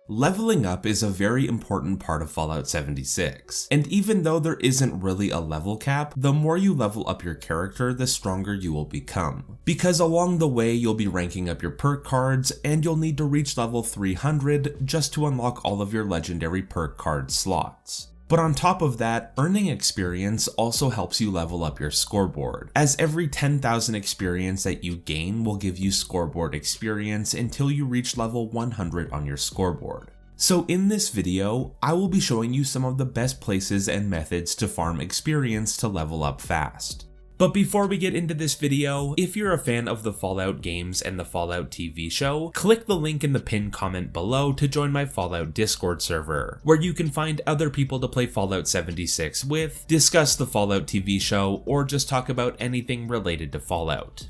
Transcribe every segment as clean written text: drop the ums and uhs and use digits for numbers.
Leveling up is a very important part of Fallout 76, and even though there isn't really a level cap, the more you level up your character, the stronger you will become. Because along the way, you'll be ranking up your perk cards, and you'll need to reach level 300 just to unlock all of your legendary perk card slots. But on top of that, earning experience also helps you level up your scoreboard, as every 10,000 experience that you gain will give you scoreboard experience until you reach level 100 on your scoreboard. So in this video, I will be showing you some of the best places and methods to farm experience to level up fast. But before we get into this video, if you're a fan of the Fallout games and the Fallout TV show, click the link in the pinned comment below to join my Fallout Discord server, where you can find other people to play Fallout 76 with, discuss the Fallout TV show, or just talk about anything related to Fallout.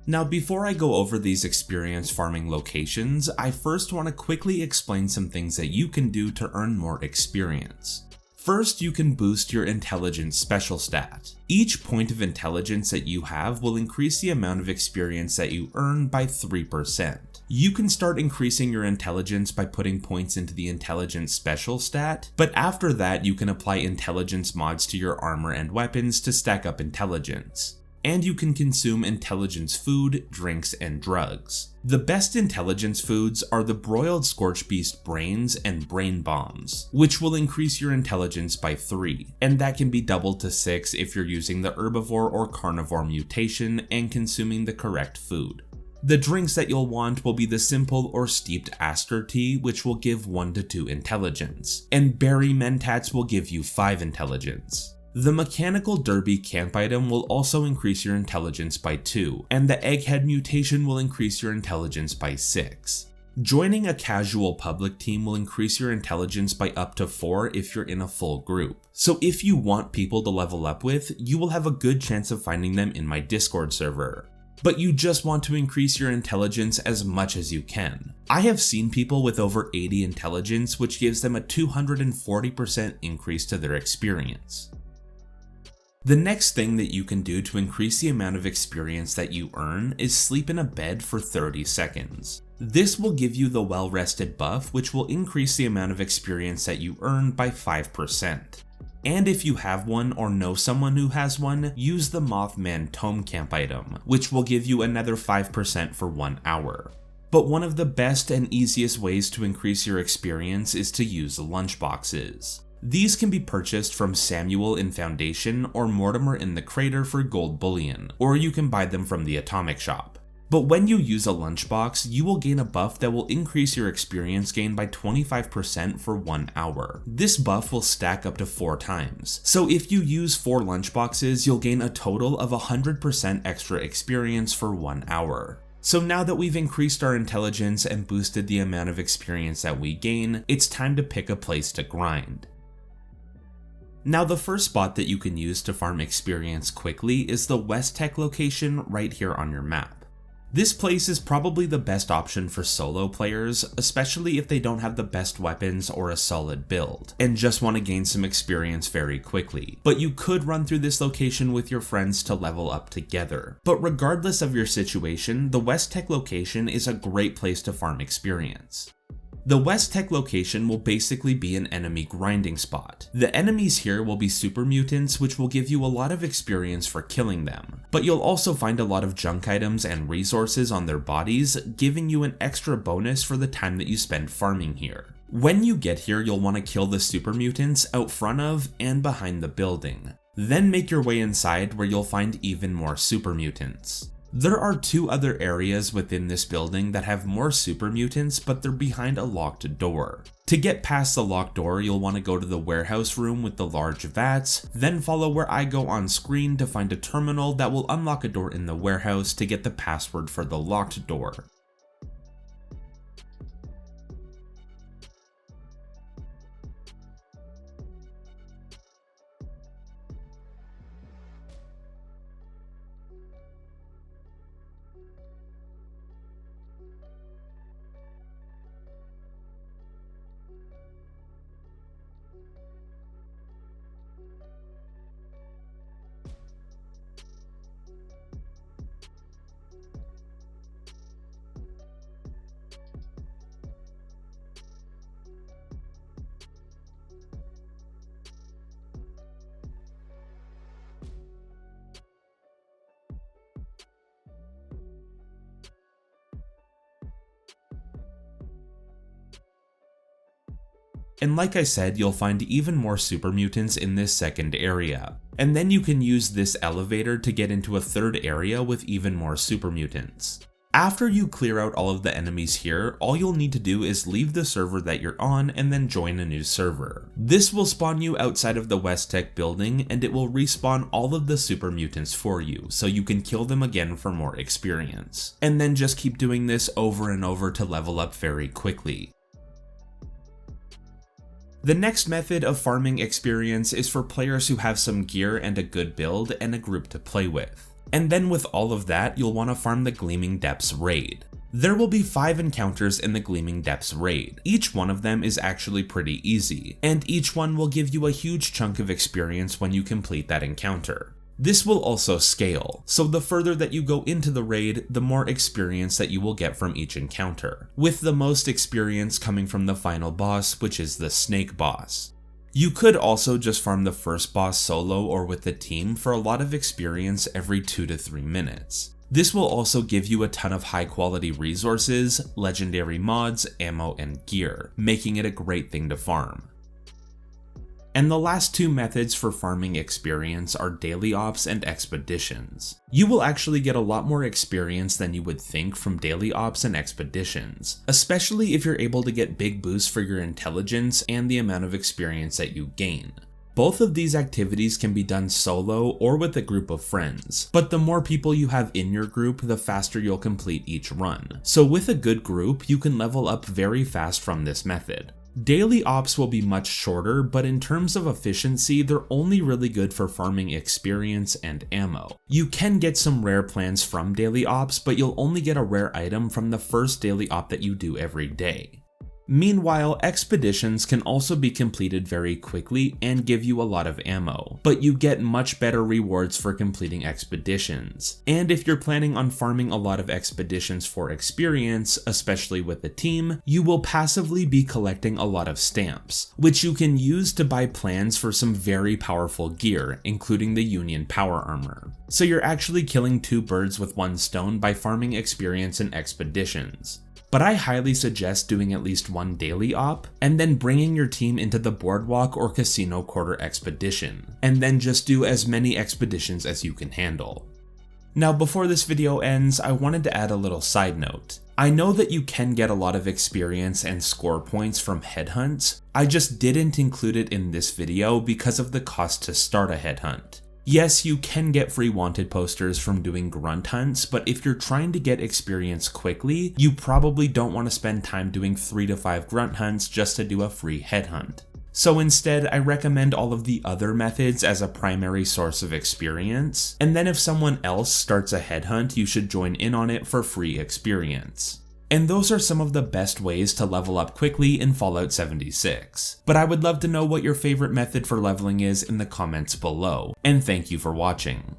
Now before I go over these experience farming locations, I first want to quickly explain some things that you can do to earn more experience. First, you can boost your intelligence special stat. Each point of intelligence that you have will increase the amount of experience that you earn by 3%. You can start increasing your intelligence by putting points into the intelligence special stat, but after that you can apply intelligence mods to your armor and weapons to stack up intelligence. And you can consume intelligence food, drinks, and drugs. The best intelligence foods are the broiled scorch beast brains and brain bombs, which will increase your intelligence by 3, and that can be doubled to 6 if you're using the herbivore or carnivore mutation and consuming the correct food. The drinks that you'll want will be the simple or steeped aster tea, which will give 1 to 2 intelligence, and berry mentats will give you 5 intelligence. The mechanical derby camp item will also increase your intelligence by 2, and the egghead mutation will increase your intelligence by 6. Joining a casual public team will increase your intelligence by up to 4 if you're in a full group. So if you want people to level up with, you will have a good chance of finding them in my Discord server. But you just want to increase your intelligence as much as you can. I have seen people with over 80 intelligence, which gives them a 240% increase to their experience. The next thing that you can do to increase the amount of experience that you earn is sleep in a bed for 30 seconds. This will give you the well-rested buff, which will increase the amount of experience that you earn by 5%. And if you have one or know someone who has one, use the Mothman Tome Camp item, which will give you another 5% for 1 hour. But one of the best and easiest ways to increase your experience is to use lunchboxes. These can be purchased from Samuel in Foundation or Mortimer in the Crater for gold bullion, or you can buy them from the Atomic Shop. But when you use a lunchbox, you will gain a buff that will increase your experience gain by 25% for 1 hour. This buff will stack up to 4 times. So if you use 4 lunchboxes, you'll gain a total of 100% extra experience for 1 hour. So now that we've increased our intelligence and boosted the amount of experience that we gain, it's time to pick a place to grind. Now the first spot that you can use to farm experience quickly is the West Tek location right here on your map. This place is probably the best option for solo players, especially if they don't have the best weapons or a solid build, and just want to gain some experience very quickly. But you could run through this location with your friends to level up together. But regardless of your situation, the West Tek location is a great place to farm experience. The West Tek location will basically be an enemy grinding spot. The enemies here will be super mutants, which will give you a lot of experience for killing them, but you'll also find a lot of junk items and resources on their bodies, giving you an extra bonus for the time that you spend farming here. When you get here, you'll want to kill the super mutants out front of and behind the building. Then make your way inside where you'll find even more super mutants. There are 2 other areas within this building that have more super mutants, but they're behind a locked door. To get past the locked door, you'll want to go to the warehouse room with the large vats, then follow where I go on screen to find a terminal that will unlock a door in the warehouse to get the password for the locked door. And like I said, you'll find even more super mutants in this second area. And then you can use this elevator to get into a third area with even more super mutants. After you clear out all of the enemies here, all you'll need to do is leave the server that you're on and then join a new server. This will spawn you outside of the West Tek building, and it will respawn all of the super mutants for you, so you can kill them again for more experience. And then just keep doing this over and over to level up very quickly. The next method of farming experience is for players who have some gear and a good build and a group to play with. And then with all of that, you'll want to farm the Gleaming Depths raid. There will be 5 encounters in the Gleaming Depths raid. Each one of them is actually pretty easy, and each one will give you a huge chunk of experience when you complete that encounter. This will also scale, so the further that you go into the raid, the more experience that you will get from each encounter, with the most experience coming from the final boss, which is the Snake boss. You could also just farm the first boss solo or with the team for a lot of experience every 2 to 3 minutes. This will also give you a ton of high quality resources, legendary mods, ammo, and gear, making it a great thing to farm. And the last 2 methods for farming experience are daily ops and expeditions. You will actually get a lot more experience than you would think from daily ops and expeditions, especially if you're able to get big boosts for your intelligence and the amount of experience that you gain. Both of these activities can be done solo or with a group of friends, but the more people you have in your group, the faster you'll complete each run. So with a good group, you can level up very fast from this method. Daily ops will be much shorter, but in terms of efficiency, they're only really good for farming experience and ammo. You can get some rare plans from daily ops, but you'll only get a rare item from the first daily op that you do every day. Meanwhile, expeditions can also be completed very quickly and give you a lot of ammo, but you get much better rewards for completing expeditions. And if you're planning on farming a lot of expeditions for experience, especially with a team, you will passively be collecting a lot of stamps, which you can use to buy plans for some very powerful gear, including the Union Power Armor. So you're actually killing 2 birds with 1 stone by farming experience in expeditions. But I highly suggest doing at least 1 daily op, and then bringing your team into the Boardwalk or Casino Quarter expedition, and then just do as many expeditions as you can handle. Now before this video ends, I wanted to add a little side note. I know that you can get a lot of experience and score points from headhunts, I just didn't include it in this video because of the cost to start a headhunt. Yes, you can get free wanted posters from doing grunt hunts, but if you're trying to get experience quickly, you probably don't want to spend time doing 3 to 5 grunt hunts just to do a free headhunt. So instead, I recommend all of the other methods as a primary source of experience, and then if someone else starts a headhunt, you should join in on it for free experience. And those are some of the best ways to level up quickly in Fallout 76. But I would love to know what your favorite method for leveling is in the comments below, and thank you for watching.